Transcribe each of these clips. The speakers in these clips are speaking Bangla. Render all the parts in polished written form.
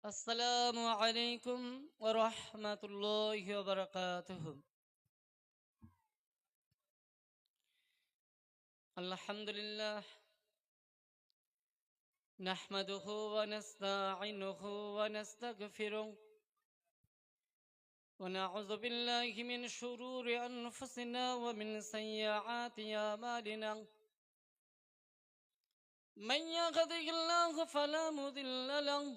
আসসালামু আলাইকুম ওয়া রাহমাতুল্লাহি ওয়া বারাকাতুহু। আলহামদুলিল্লাহ নাহমাদুহু ওয়া নাস্তাঈনুহু ওয়া নাস্তাগফিরুহ ওয়া নাউযু বিল্লাহি মিন শুরুরি আনফুসিনা ওয়া মিন সাইয়্যাতি আমালিনা। মান ইয়াহদিহিল্লাহু ফালা মুদিল্লা লাহু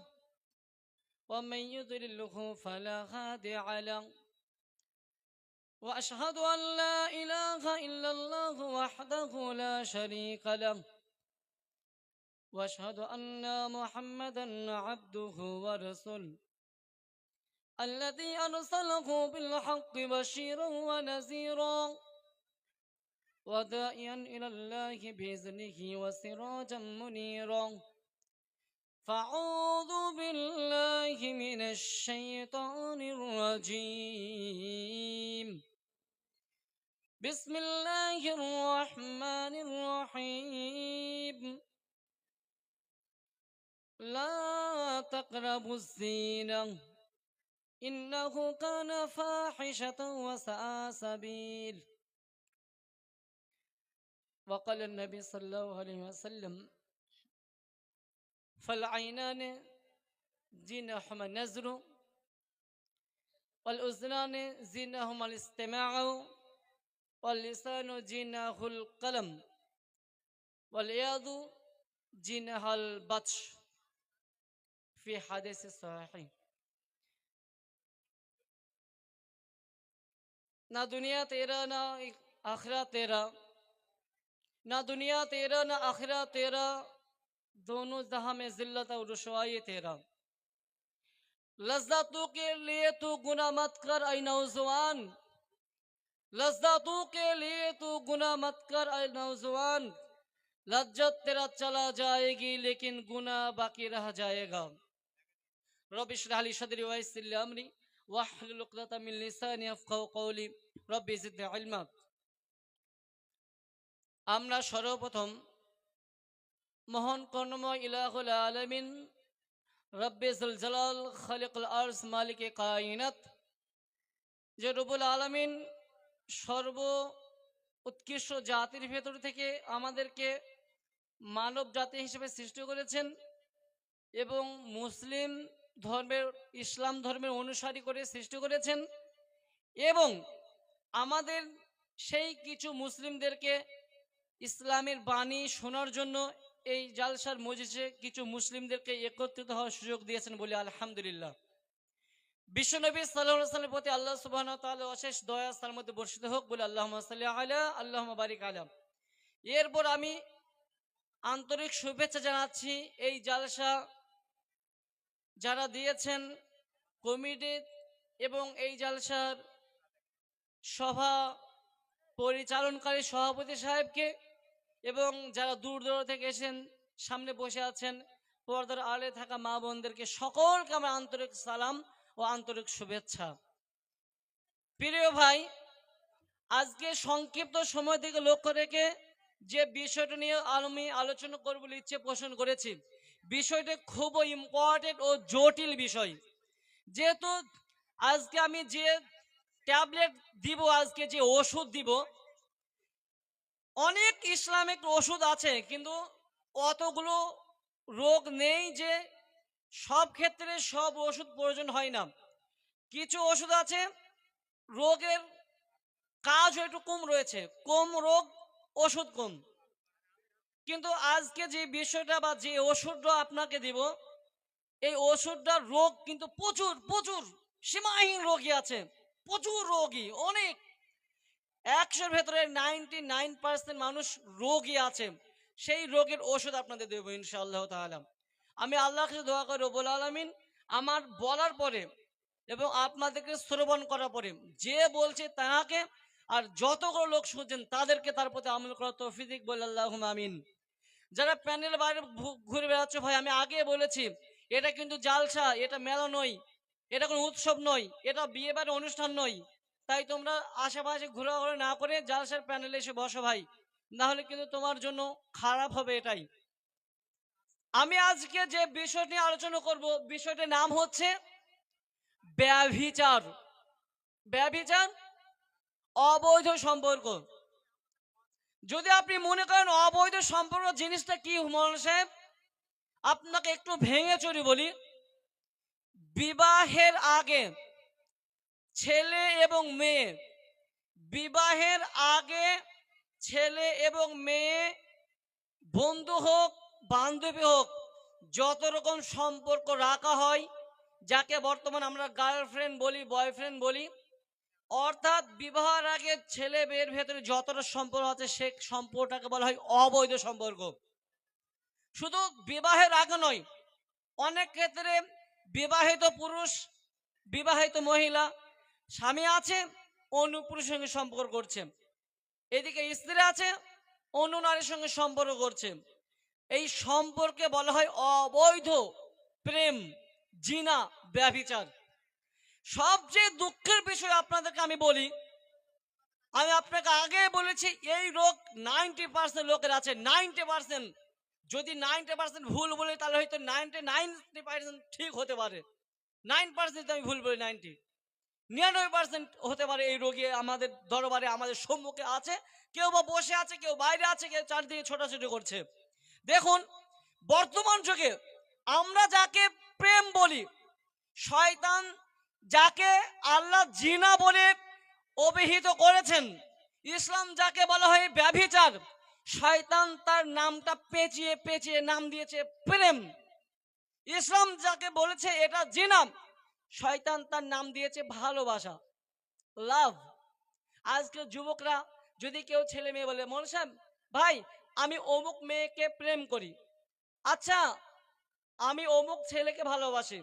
ওয়া মান ইউদ্লিলহু ফালা হাদিয়া লাহু। وأشهد أن لا إله إلا الله وحده لا شريك له واشهد ان محمدا عبده ورسوله الذي ارسله بالحق بشيرا ونذيرا وداعيا الى الله باذنه وسراجا منيرا. فاعوذ بالله من الشيطان الرجيم. بسم الله الرحمن الرحيم. لا تقربوا الزنا إنه كان فاحشة وساء سبيل. وقال النبي صلى الله عليه وسلم: فالعينان زينهما النظر والأذنان زينهما الاستماع واللسان زينه القلم واليد زينها البطش. في حديث صحيح. ना दुनिया तेरा ना आखिरा तेरा, ना दुनिया तेरा ना आखिरा तेरा, दोनों जहां में जिल्लत और रुसवाई तेरा। लज्जतों के लिए तू गुनाह मत कर ऐ नौजवान, लज्जतों के लिए तू गुनाह मत कर ऐ नौजवान। लज्जत तेरा चला जाएगी लेकिन गुनाह बाकी रह जाएगा। रब इश्रह ली सदरी व यस्सिर ली अमरी वाहलुल उक़दतम मिन लिसानी यफ़क़हू कौली रब्बि ज़िदनी इल्मा। আমরা সর্বপ্রথম মহান করুণাময় ইলাহুল আলামিন রব্বে যুল জালাল খালিকুল আরশ মালিকে কায়নাত যে রব্বুল আলামিন সর্ব উৎকৃষ্ট জাতির ভেতর থেকে আমাদেরকে মানব জাতি হিসেবে সৃষ্টি করেছেন এবং মুসলিম ধর্মের ইসলাম ধর্মের অনুসারী করে সৃষ্টি করেছেন এবং আমাদের সেই কিছু মুসলিমদেরকে ইসলামের বাণী শোনার জন্য এই জালসার মজলিসে কিছু মুসলিমদেরকে একত্রিত হওয়ার সুযোগ দিয়েছেন বলে আলহামদুলিল্লাহ। বিশ্বনবী সাল্লাল্লাহু আলাইহি ওয়াসাল্লামের প্রতি আল্লাহ সুবহানাহু ওয়া তাআলা অশেষ দয়া সালামত বর্ষিত হোক বলে আল্লাহুম্মা সাল্লি আলা আল্লাহুম্মা বারিক আলা। এরপর আমি আন্তরিক শুভেচ্ছা জানাচ্ছি এই জালসা যারা দিয়েছেন কমিটি এবং এই জালসার সভা পরিচালনকারী সভাপতি সাহেবকে এবং যারা দূর দূর থেকে এসেছেন সামনে বসে আছেন পর্দার আড়ে থাকা মা বোনদেরকে সকলকে আমার আন্তরিক সালাম ও আন্তরিক শুভেচ্ছা। প্রিয় ভাই, আজকে সংক্ষিপ্ত সময় থেকে লক্ষ্য রেখে যে বিষয়টা নিয়ে আমি আলোচনা করব বলে ইচ্ছে পোষণ করেছি, বিষয়টা খুব ইম্পর্টেন্ট ও জটিল বিষয়। যেহেতু আজকে আমি যে ট্যাবলেট দিব, আজকে যে ওষুধ দিব, অনেক ইসলামিক ওষুধ আছে কিন্তু অতগুলো রোগ নেই যে সব ক্ষেত্রে সব ওষুধ প্রয়োজন হয় না। কিছু ওষুধ আছে রোগের কাজ একটু কম রয়েছে, কম রোগ ওষুধ কম। কিন্তু আজকে যে বিষয়টা বা যে ওষুধটা আপনাকে দিব, এই ওষুধটার রোগ কিন্তু প্রচুর প্রচুর সীমাহীন রোগী আছে, প্রচুর রোগী, অনেক 100-র ভেতরে 99% মানুষ রোগী আছে। সেই রোগের ওষুধ আপনাদের দেবো ইনশাআল্লাহ তাআলা। আমি আল্লাহর কাছে দোয়া করি রব্বুল আলামিন আমার বলার পরে এবং আপনাদেরকে শ্রবণ করার পরে যে বলছে তাকে আর যতগুলো লোক শুনছেন তাদেরকে তার প্রতি আমল করার তৌফিক বলে আল্লাহুম্মা আমিন। যারা প্যানেল বাইরে ঘুরে বেড়াচ্ছ ভাই, আমি আগে বলেছি এটা কিন্তু জালসা, এটা মেলা নয়, এটা কোনো উৎসব নয়, এটা বিয়ে বাড়ির অনুষ্ঠান নয়। তাই তোমরা আশেপাশে ঘোরাঘুরি না করে জালসার প্যানেলে এসে বসো ভাই, না হলে কিন্তু তোমার জন্য খারাপ হবে। এটাই আমি আজকে যে বিষয় নিয়ে আলোচনা করব, বিষয়টির নাম হচ্ছে ব্যভিচার। ব্যভিচার, অবৈধ সম্পর্ক। যদি আপনি মনে করেন অবৈধ সম্পর্ক জিনিসটা কি মৌলানা সাহেব, আপনাকে একটু ভেঙে চুরি বলি। বিবাহের আগে ছেলে এবং মেয়ে, বিবাহের আগে ছেলে এবং মেয়ে, বন্ধু হোক বান্ধবী হোক, যত রকম সম্পর্ক রাখা হয়, যাকে বর্তমানে আমরা গার্লফ্রেন্ড বলি, বয়ফ্রেন্ড বলি, অর্থাৎ বিবাহের আগে ছেলে মেয়ের ভেতরে যতটা সম্পর্ক আছে সে সম্পর্কটাকে বলা হয় অবৈধ সম্পর্ক। শুধু বিবাহের আগে নয়, অনেক ক্ষেত্রে বিবাহিত পুরুষ, বিবাহিত মহিলা, স্বামী আছে অন্য পুরুষের সঙ্গে সম্পর্ক করছে, এদিকে স্ত্রী আছে অন্য নারীর সঙ্গে সম্পর্ক করছে। এই সম্পর্কে বলা হয় অবৈধ প্রেম, জিনা, ব্যভিচার। সবচেয়ে দুঃখের বিষয় আপনাদেরকে আমি বলি, আমি আপনাকে আগে বলেছি এই রোগ 90% লোকের আছে। 90%, যদি 90% ভুল বলি তাহলে হয়তো 99% ঠিক হতে পারে। 9% আমি ভুল বলি, 99% হতে পারে এই রোগী আমাদের দরবারে, আমাদের সম্মুখে আছে। কেউ বা বসে আছে, কেউ বাইরে আছে, কেউ চারদিকে ছোটাছুটি করছে। দেখুন, বর্তমান যুগে আমরা যাকে প্রেম বলি, শয়তান যাকে আল্লাহ জিনা বলে অভিহিত করেছেন, ইসলাম যাকে বলা হয় ব্যভিচার, শয়তান তার নামটা পেঁচিয়ে পেঁচিয়ে নাম দিয়েছে প্রেম। ইসলাম যাকে বলেছে এটা জিনা, শয়তান তার নাম দিয়েছে ভালোবাসা, লাভ। আজকে যুবকরা যদি কেউ ছেলে মেয়ে বলে, মৌলানা সাহেব ভাই আমি অমুক মেয়েকে প্রেম করি, আচ্ছা আমি অমুক ছেলেকে ভালোবাসি,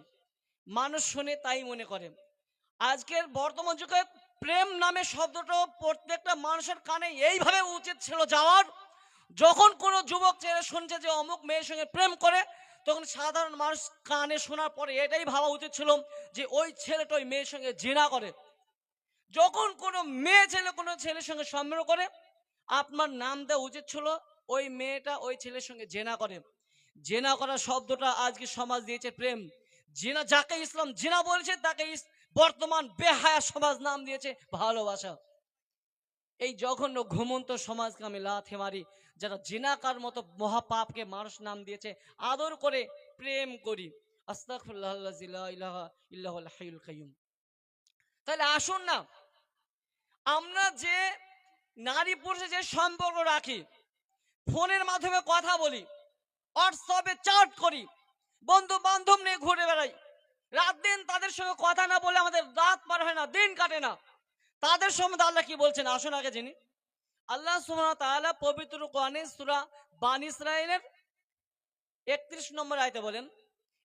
মানুষ শুনে তাই মনে করে। আজকের বর্তমান যুগে প্রেম নামে শব্দটা প্রত্যেকটা মানুষের কানে এইভাবে উচিত ছিল যাওয়ার, যখন কোনো যুবক ছেলে শুনছে যে অমুক মেয়ের সঙ্গে প্রেম করে, তখন সাধারণ মানুষ কানে শোনার পরে এটাই ভাবা উচিত ছিল যে ওই ছেলেটা ওই মেয়ের সঙ্গে জিনা করে। যখন কোনো মেয়ে ছেলে কোনো ছেলের সঙ্গে সম্পর্ক করে, আপনার নাম দেওয়া উচিত ছিল ওই মেয়েটা ওই ছেলের সঙ্গে জেনা করে। জেনা করা শব্দটা আজকে সমাজ দিয়েছে প্রেম। জিনা, যাকে ইসলাম জিনা বলেছে তাকে বর্তমান বেহায়া সমাজ নাম দিয়েছে ভালোবাসা। এই জঘন্য ঘুমন্ত সমাজকে আমি লাথি মারি, যারা জিনাকার মতো মহাপাপকে মানুষ নাম দিয়েছে আদর করে প্রেম করি। আস্তাগফিরুল্লাহ আল্লাযী লা ইলাহা ইল্লা হুয়াল হাইয়ুল কাইয়্যুম। তাহলে আসুন না, আমরা যে নারী পুরুষে যে সম্পর্ক রাখি, ফোনের মাধ্যমে কথা বলি, হোয়াটসঅ্যাপে চ্যাট করি, বন্ধু বান্ধব নিয়ে ঘুরে বেড়াই, রাত দিন তাদের সঙ্গে কথা না বলে আমাদের রাত পার হয় না, দিন কাটে না। তাদের সম্বন্ধে আল্লাহ কি বলছেন আসুন আগে জেনে। আল্লাহ সুবহানাহু ওয়া তাআলা পবিত্র কোরআনে সূরা বানী ইসরাঈলের 31 নম্বর আয়াতে বলেন,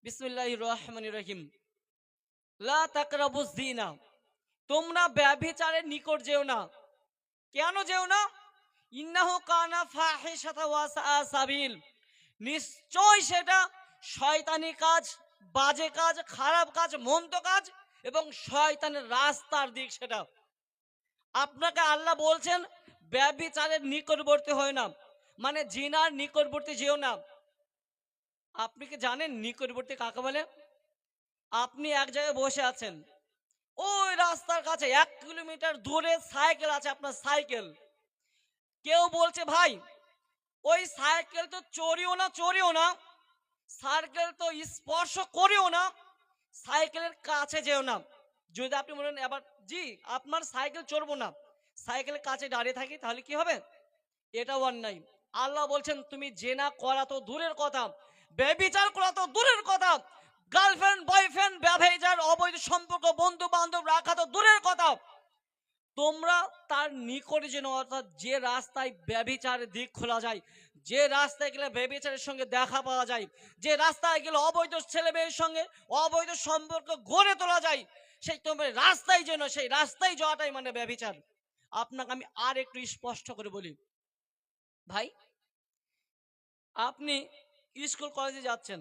বিসমিল্লাহির রহমানির রহিম, লা তাকরাবুজ জিনা, তোমরা ব্যভিচারের নিকট যেও না। কেন যেও না? ইন্নাহু কানা ফাহিশাতা ওয়া সাআ সাবিল, নিশ্চয় সেটা শয়তানি কাজ, বাজে কাজ, খারাপ কাজ, মন্দ কাজ এবং শয়তানের রাস্তার দিক সেটা। আপনাকে আল্লাহ বলছেন ব্যভিচারের নিকটবর্তী হয় না, মানে জিনার নিকটবর্তী যেও না। আপনি কি জানেন নিকটবর্তী কাকে বলে? আপনি এক জায়গায় বসে আছেন, ওই রাস্তার কাছে 1 কিলোমিটার দূরে সাইকেল আছে, আপনার সাইকেল। কেউ বলছে ভাই ওই সাইকেল তো চড়িও না, চড়িও না, সাইকেল তো স্পর্শ করিও না, সাইকেলের কাছে যেও না। যদি আপনি বলেন এবার জি আপনার সাইকেল চড়বো না, সাইকেলের কাছে দাঁড়িয়ে থাকি, তাহলে কি হবে? এটাও অন্যায়। আল্লাহ বলছেন তুমি জেনা করা তো দূরের কথা, ব্যভিচার করা তো দূরের কথা, গার্লফ্রেন্ড বয়ফ্রেন্ড ব্যভিচার, অবৈধ সম্পর্ক, বন্ধু বান্ধব রাখা তো দূরের কথা, তোমরা তার নিকটে যেন, অর্থাৎ যে রাস্তায় ব্যভিচারের দিক খোলা যায়, যে রাস্তায় গেলে ব্যভিচারের সঙ্গে দেখা পাওয়া যায়, যে রাস্তায় গেলে অবৈধ ছেলে মেয়ের সঙ্গে অবৈধ সম্পর্ক গড়ে তোলা যায়, সেই তোমরা রাস্তায় যেন, সেই রাস্তায় যাওয়াটাই মানে ব্যভিচার। আপনাকে আমি আর একটু স্পষ্ট করে বলি, ভাই আপনি স্কুল কলেজে যাচ্ছেন,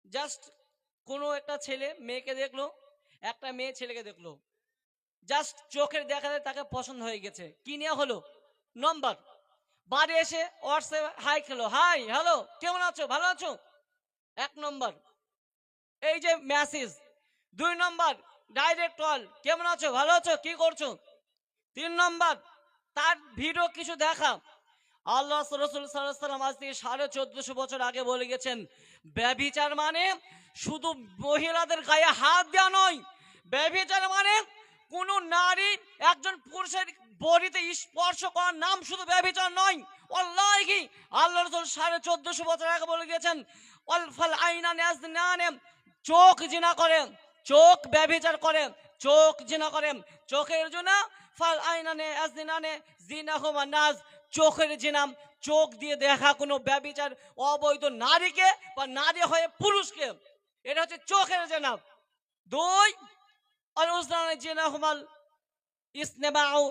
জাস্ট কোনো একটা ছেলে মেয়েকে দেখলো, একটা মেয়ে ছেলেকে দেখলো, জাস্ট চোখের দেখাতে তাকে পছন্দ হয়ে গেছে, কি নেওয়া হলো? নম্বর। বাড়ি এসে হোয়াটসঅ্যাপে হাই খেলো, হাই হ্যালো কেমন আছো, ভালো আছো, 1 নম্বর এই যে মেসেজ, 2 নম্বর ডাইরেক্ট কল, কেমন আছো, ভালো আছো, কি করছো। 3 নম্বর তার ভিডিও কিছু দেখা। আল্লাহ রসুল সাল্লাল্লাহু আলাইহি ওয়াসাল্লাম আজ থেকে 1450 বছর আগে বলে গেছেন, ব্যভিচার মানে শুধু মহিলাদের গায়ে হাত দেওয়া নয়, ব্যভিচার মানে কোন নারী একজন পুরুষের বডিতে স্পর্শ করার নাম শুধু ব্যভিচার নয়। ওয়াল্লাহি আল্লাহ রসুল 1450 বছর আগে বলে গেছেন, ওয়াল ফাল আইনান ইয়াজনানে, চোখ জিনা করে, চোখ ব্যভিচার করে, চোখ জিনা করে, চোখের জন্য ফাল আইনানে ইয়াজনানে জিনাহুমা নাজ, চোখের জিনাম, চোখ দিয়ে দেখা কোনো ব্যভিচার অবৈধ নারীকে বা নারী হয়ে পুরুষকে, এটা হচ্ছে চোখের জিনা। 2 আর উসনানে জিনাহুমাল ইসনেমাউ,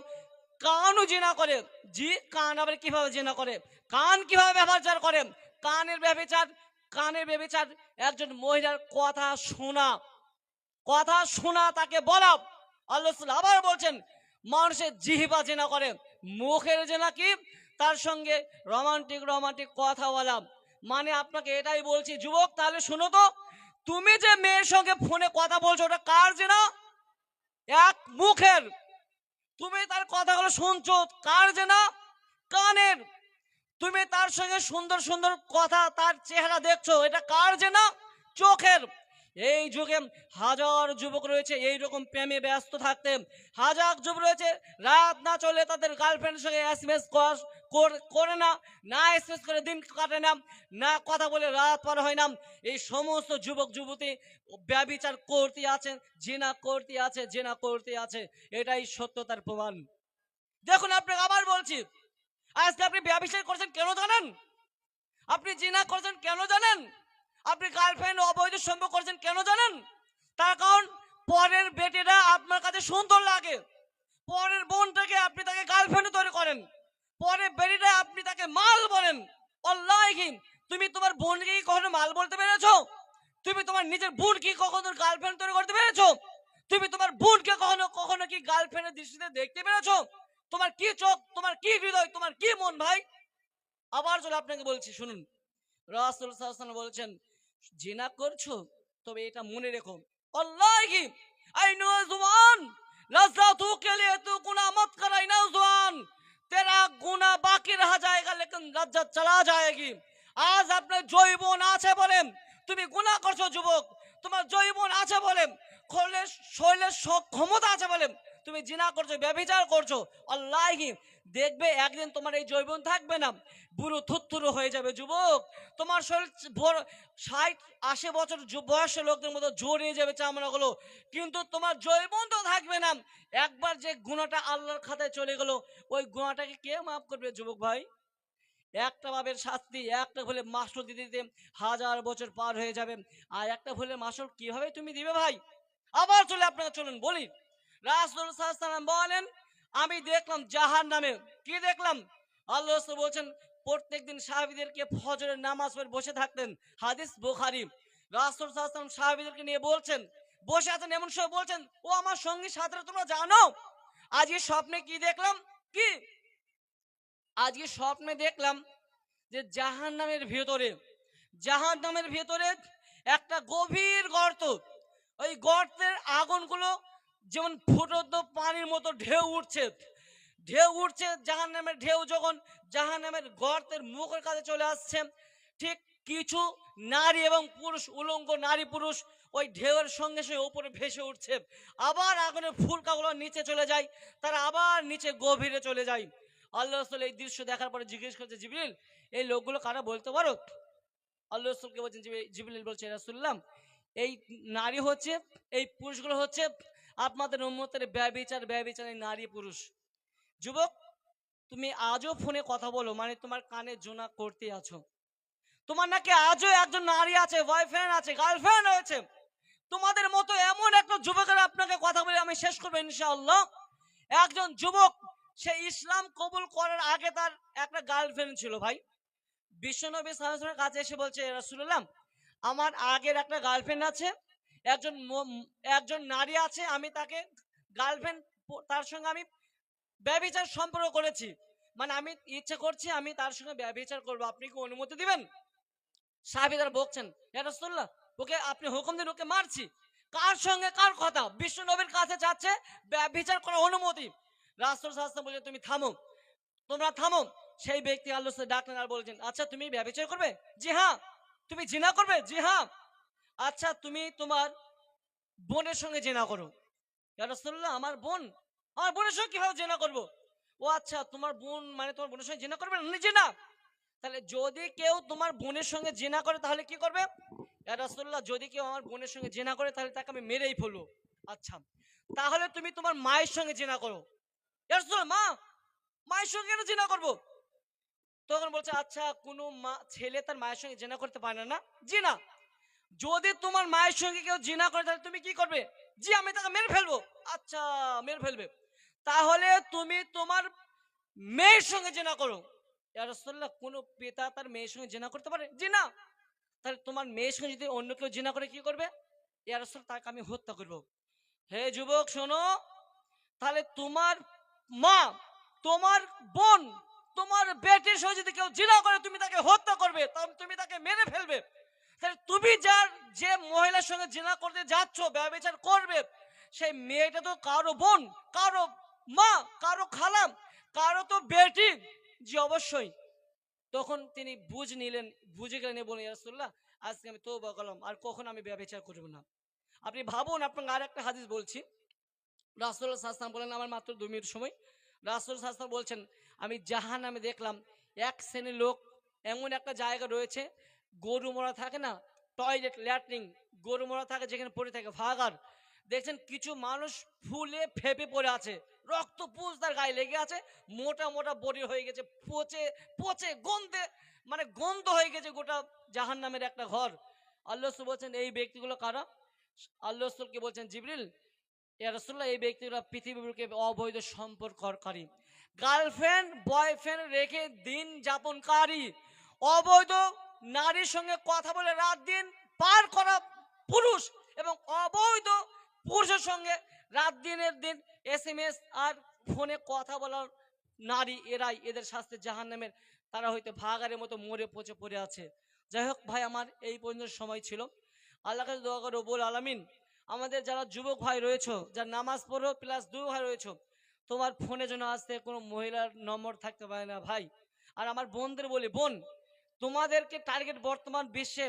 কানও জিনা করে। জি, কান আবার কিভাবে জিনা করে, কান কিভাবে ব্যবহার করে, কানের ব্যভিচার, কানের ব্যভিচার একজন মহিলার কথা শোনা, কথা শোনা তাকে বলা। আল্লাহ আবার বলছেন মানুষের জিহ্বা জেনা করে, মুখের জেনা কি, তার সঙ্গে রোমান্টিক রোমান্টিক কথা বলা। মানে আপনাকে এটাই বলছি যুবক, তাহলে শুনো তো, তুমি যে মেয়ের সঙ্গে ফোনে কথা বলছো ওটা কার জেনা, এক মুখের। তুমি তার কথাগুলো শুনছো কার জেনা, কানের। তুমি তার সঙ্গে সুন্দর সুন্দর কথা, তার চেহারা দেখছো, এটা কার জেনা, চোখের। এই যুগে হাজার যুবক রয়েছে এইরকম প্রেমে ব্যস্ত থাকতে, হাজার যুবক রয়েছে রাত না চলে তাদের গার্লফ্রেন্ডের সঙ্গে এসএমএস করে না, না এসএমএস করে দিন কাটে না, না কথা বলে রাত পার হয় না। এই সমস্ত যুবক যুবতী ব্যভিচার করতে আছে, জিনা করতে আছে, জিনা করতে আছে, এটাই সত্যতার প্রমাণ। দেখুন আপনাকে আবার বলছি, আজকে আপনি ব্যভিচার করছেন কেন জানেন, আপনি জিনা করছেন কেন জানেন, আপনি গার্লফ্রেন্ড অবৈধ সম্পর্ক করছেন কেন জানেন, তার কারণ পরের বেটিটা আপনার কাছে সুন্দর লাগে, পরের বোনটাকে আপনি তাকে গার্লফ্রেন্ড তৈরি করেন, পরের বেটিটা আপনি তাকে মাল বলেন। আল্লাহি, তুমি তোমার বোনকে কি কখনো মাল বলতে পেরেছো, তুমি তোমার নিজের বোনকে কখনো গার্লফ্রেন্ড তৈরি করতে পেরেছো, তুমি তোমার বোনকে কখনো কখনো কি গার্লফ্রেন্ডের দৃষ্টিতে দেখতে পেরেছো, তোমার কি চোখ, তোমার কি হৃদয়, তোমার কি মন ভাই। আবার চলে আপনাকে বলছি শুনুন, রাসূল সাল্লাল্লাহু আলাইহি ওয়াসাল্লাম বলেছেন, জিনা করছো তবে এটা মনে রেখো, আল্লাহি আই নওজওয়ান लज्जतों के लिए तू गुनाह मत कर ऐ नौजवान, तेरा गुनाह बाकी रह जाएगा लेकिन लज्जत चला जाएगी। আজ আপনার জৈবন আছে বলেন তুমি গুনাহ করছো যুবক, তোমার জৈবন আছে বলেন, শরীরের ক্ষমতা আছে বলেন তুমি জিনা করছো, ব্যভিচার করছো, আল্লাহি দেখবে একদিন তোমার এই জৈবন থাকবে না, বুড়ো থুত্তুরু হয়ে যাবে যুবক, তোমার শরীর 60-80 বছর বয়সের লোকদের মতো জড়িয়ে যাবে চামড়াগুলো, কিন্তু তোমার জৈবন তো থাকবে না। একবার যে গুণাটা আল্লাহর খাতায় চলে গেল, ওই গুণাটাকে কে মাফ করবে যুবক ভাই। একটা বাবের শাস্তি, একটা ভুলে মাসুল দিতে দিতে 1000 বছর পার হয়ে যাবে, আর একটা ভুলে মাসুল কিভাবে তুমি দিবে ভাই। আবার চলে আপনাকে চলুন বলি, রাসূল সাল্লাল্লাহু আলাইহি ওয়াসাল্লাম বলেন, আমি দেখলাম জাহান্নামে, কি দেখলাম, আল্লাহ রাসূল বলেন প্রত্যেকদিন সাহাবীদেরকে ফজরের নামাজ পড়ে বসে থাকতেন, হাদিস বুখারী। রাসূল সাল্লাল্লাহু আলাইহি ওয়াসাল্লাম সাহাবীদেরকে নিয়ে বলছেন, বসে আছেন এমন সময় বলছেন, ও আমার সঙ্গী সাথীরা তোমরা জানো আজকে স্বপ্নে কি দেখলাম, কি আজকে স্বপ্নে দেখলাম যে জাহান্নামের ভেতরে, জাহান্নামের ভেতরে একটা গভীর গর্ত, ওই গর্তের আগুনগুলো যেমন ফুটন্ত পানির মতো ঢেউ উঠছে, ঢেউ উঠছে, জাহান্নামের ঢেউ যখন জাহান্নামের গর্তের মুখের কাছে চলে আসছে, ঠিক কিছু নারী এবং পুরুষ, উলঙ্গ নারী পুরুষ ওই ঢেউয়ের সঙ্গে সঙ্গে উপরে ভেসে উঠছে, আবার আগুনের ফুলকাগুলো নিচে চলে যায়, তারা আবার নিচে গভীরে চলে যায়। আল্লাহ রাসূল এই দৃশ্য দেখার পরে জিজ্ঞেস করছে, জিবরিল এই লোকগুলো কারা বলতে পারো। আল্লাহ রাসূলকে বলছেন, জিবরিল বলছে, রাসূলুল্লাহ এই নারী হচ্ছে, এই পুরুষগুলো হচ্ছে আপনাদের উম্মতের ব্যভিচারী নারী পুরুষ। যুবক, তুমি আজও ফোনে কথা বলো মানে তোমার কানে জোনা করতে আছো, তোমার নাকি আজও একজন নারী আছে, বয়ফ্রেন্ড আছে, গার্লফ্রেন্ড রয়েছে। তোমাদের মতো এমন একটা যুবকের আপনাকে কথা বলে আমি শেষ করবো ইনশাআল্লাহ। একজন যুবক সে ইসলাম কবুল করার আগে তার একটা গার্লফ্রেন্ড ছিল ভাই, বিশ্বনবী সাল্লাল্লাহু আলাইহি ওয়াসাল্লামের কাছে এসে বলছে, রাসূলুল্লাহ আমার আগের একটা গার্লফ্রেন্ড আছে, একজন একজন নারী আছে, আমি তাকে গার্লফ্রেন্ড, তার সঙ্গে আমি ব্যভিচার সম্পর্ক করেছি, মানে আমি ইচ্ছে করছি আমি তার সঙ্গে ব্যভিচার করবো, আপনি কি অনুমতি দিবেন। সাহাবী তারা বকছেন, ইয়া রাসূলুল্লাহ, ওকে আপনি হুকুম দিন, ওকে মারছি। কার সঙ্গে কার কথা? বিশ্ব নবীর কাছে যাচ্ছে ব্যভিচার করার অনুমতি। রাসূল সাল্লাল্লাহু আলাইহি ওয়াসাল্লাম বললেন, তুমি থামো, তোমরা থামো। সেই ব্যক্তি আল্লাহর সাথে ডাকলেন আর বলছেন, আচ্ছা তুমি ব্যভিচার করবে? জি হ্যাঁ। তুমি জিনা করবে? জি হ্যাঁ। আচ্ছা তুমি তোমার বোনের সঙ্গে জিনা করো। ইয়া রাসূলুল্লাহ, আমার বোন? আমার বোনের সঙ্গে কিভাবে জিনা করব? ও আচ্ছা, তোমার বোন মানে তোমার বোনের সঙ্গে জিনা করবে না? জি না। তাহলে যদি কেউ তোমার বোনের সঙ্গে জিনা করে তাহলে কি করবে? ইয়া রাসূলুল্লাহ, যদি কেউ আমার বোনের সঙ্গে জিনা করে তাহলে তাকে আমি মেরেই ফেলবো। আচ্ছা, তাহলে তুমি তোমার মায়ের সঙ্গে জিনা করো। ইয়া রাসূলুল্লাহ, মায়ের সঙ্গে কেন জিনা করব? তখন বলছে, আচ্ছা কোনো ছেলে তার মায়ের সঙ্গে জিনা করতে পারে না? জি না। যদি তোমার মায়ের সঙ্গে কেউ জিনা করে তাহলে তুমি কি করবে? জি, আমি তাকে মেরে ফেলবো। আচ্ছা, মেরে ফেলবে। তাহলে তুমি তোমার মেয়ের সঙ্গে জিনা করো। ইয়া রাসূলুল্লাহ, কোন পিতা তার মেয়ের সঙ্গে জিনা করতে পারে? জি না। তাহলে তোমার মেয়ের সঙ্গে যদি অন্য কেউ জিনা করে কি করবে? ইয়া রাসূল, তাকে আমি হত্যা করব। হে যুবক শোনো, তাহলে তোমার মা, তোমার বোন, তোমার বেটির সঙ্গে যদি কেউ জিনা করে তুমি তাকে হত্যা করবে, তুমি তাকে মেরে ফেলবে। তাহলে তুমি যার যে মহিলার সঙ্গে জিনা করতে যাচ্ছ, ব্যভিচার করবে, সেই মেয়েটা তো কারো বোন, কারো মা, কারো খালাম, কারো তো বেটি। জি অবশ্যই। তখন তিনি বুঝে গেলেন এবং বলেন, ইয়া রাসূলুল্লাহ, আজকে আমি তওবা করলাম, আর কখনো আমি ব্যভিচার করব না। আপনি ভাবুন, আপনাকে আর একটা হাদিস বলছি। রাসূলুল্লাহ সাল্লাল্লাহু আলাইহি ওয়াসাল্লাম বলেন, আমার মাত্র 2 মিনিট সময়। রাসূল সাল্লাল্লাহু আলাইহি ওয়াসাল্লাম বলছেন, আমি জাহান্নামে দেখলাম এক শ্রেণীর লোক, এমন একটা জায়গা রয়েছে, গরু মরা থাকে না, টয়লেট ল্যাট্রিন, গরু মরা থাকে যেখানে পড়ে থাকে ভাগার, দেখছেন কিছু মানুষ ফুলে ফেপে পড়ে আছে, রক্ত পুষ তার গায়ে লেগে আছে, মোটা মোটা বডি হয়ে গেছে, পচে পচে গন্ধে, মানে গন্ধ হয়ে গেছে গোটা জাহান্নামের একটা ঘর। আল্লাহ রাসূল বলছেন, এই ব্যক্তিগুলো কারা? আল্লাহ রাসূলকে বলছেন, জিবরিল, ইয়া রাসূলুল্লাহ, এই ব্যক্তিরা পৃথিবীকে অবৈধ সম্পর্ককারী, গার্লফ্রেন্ড বয়ফ্রেন্ড রেখে দিন যাপনকারী, অবৈধ নারীর সঙ্গে কথা বলে রাত দিন পার করা পুরুষ, এবং অবৈধ পুরুষের সঙ্গে রাত দিনের দিন এসএমএস আর ফোনে কথা বলার নারী, এরাই এদের শাস্তি জাহান্নামের, তারা হয়তো ভাগাড়ের মতো মরে পচে পড়ে আছে। যাই হোক ভাই, আমার এই পর্যন্ত সময় ছিল। আল্লাহ কাছে দোয়া করো, রব্বুল আলামিন আমাদের যারা যুবক ভাই রয়েছে, যারা নামাজ পড়ো প্লাস দু ভাই রয়েছে, তোমার ফোনে যেন আসতে কোনো মহিলার নম্বর থাকতে পারে না ভাই। আর আমার বোনদের বলি, বোন, তোমাদেরকে টার্গেট বর্তমান বিশ্বে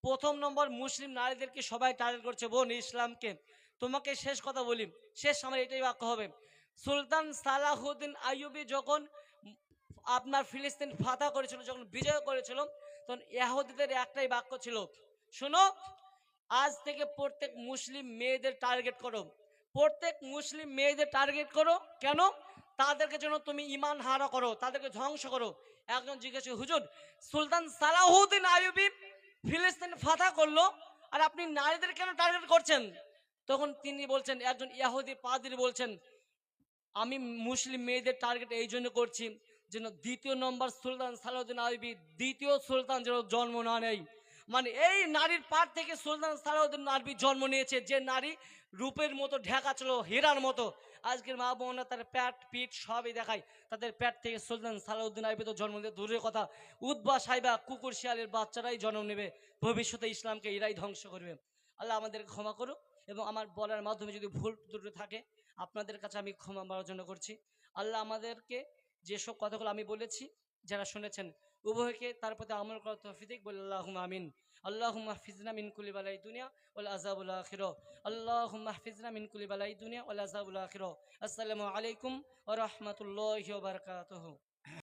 প্রথম নম্বর মুসলিম নারীদেরকে সবাই টার্গেট করছে বোন, ইসলামকে। তোমাকে শেষ কথা বলি, শেষ আমার এটাই বাক্য হবে। সুলতান সালাহুদ্দিন আইয়ুবী যখন আপনার ফিলিস্তিন ফাতা করেছিল, যখন বিজয় করেছিল, তখন ইহুদিদের একটাই বাক্য ছিল, শোনো, আজ থেকে প্রত্যেক মুসলিম মেয়েদের টার্গেট করো, প্রত্যেক মুসলিম মেয়েদের টার্গেট করো। কেন? তাদেরকে যেন তুমি ইমান হারা করো, তাদেরকে ধ্বংস করো। একজন জিজ্ঞেস, হুজুর, সুলতান সালাহুদ্দিন আইয়ুবী ফিলিস্তিন ফাতা করলো, আর আপনি নারীদের কেন টার্গেট করছেন? তখন তিনি বলছেন, একজন ইহুদি পাদ্রী বলছেন, আমি মুসলিম মেয়েদের টার্গেট এই জন্য করছি যেন দ্বিতীয় নম্বর সুলতান সালাউদ্দিন আইয়ুবী, দ্বিতীয় সুলতান যেন জন্ম না নেয়। মানে এই নারীর পার থেকে সুলতান সালাউদ্দিন আইয়ুবী জন্ম নিয়েছে, যে নারী রূপের মতো ঢাকা ছিল, হীরার মতো। আজকের মা বোনরা তার প্যাট পিঠ সবই দেখায়, তাদের প্যাট থেকে সুলতান সালাউদ্দিন আইয়ুবী তো জন্ম নিতে দূরের কথা, উদ্বা সাইবা কুকুর শিয়ালের বাচ্চারাই জন্ম নেবে, ভবিষ্যতে ইসলামকে এরাই ধ্বংস করবে। আল্লাহ আমাদেরকে ক্ষমা করুক, এবং আমার বলার মাধ্যমে যদি ভুল ত্রুটি থাকে আপনাদের কাছে আমি ক্ষমা প্রার্থনা করছি। আল্লাহ আমাদেরকে যেসব কথাগুলো আমি বলেছি, যারা শুনেছেন, উভয়কে তার প্রতি আমল করার তৌফিক বলে আল্লাহুম্মা আমিন। আল্লাহুম্মা হাফিজনা মিন কুল্লি বালাই দুনিয়া ওয়াল আযাবুল আখিরা। আল্লাহুম্মা হাফিজনা মিন কুল্লি বালাই দুনিয়া ওয়াল আযাবুল আখিরা। আসসালামু আলাইকুম ওয়া রাহমাতুল্লাহি ওয়া বারাকাতুহু।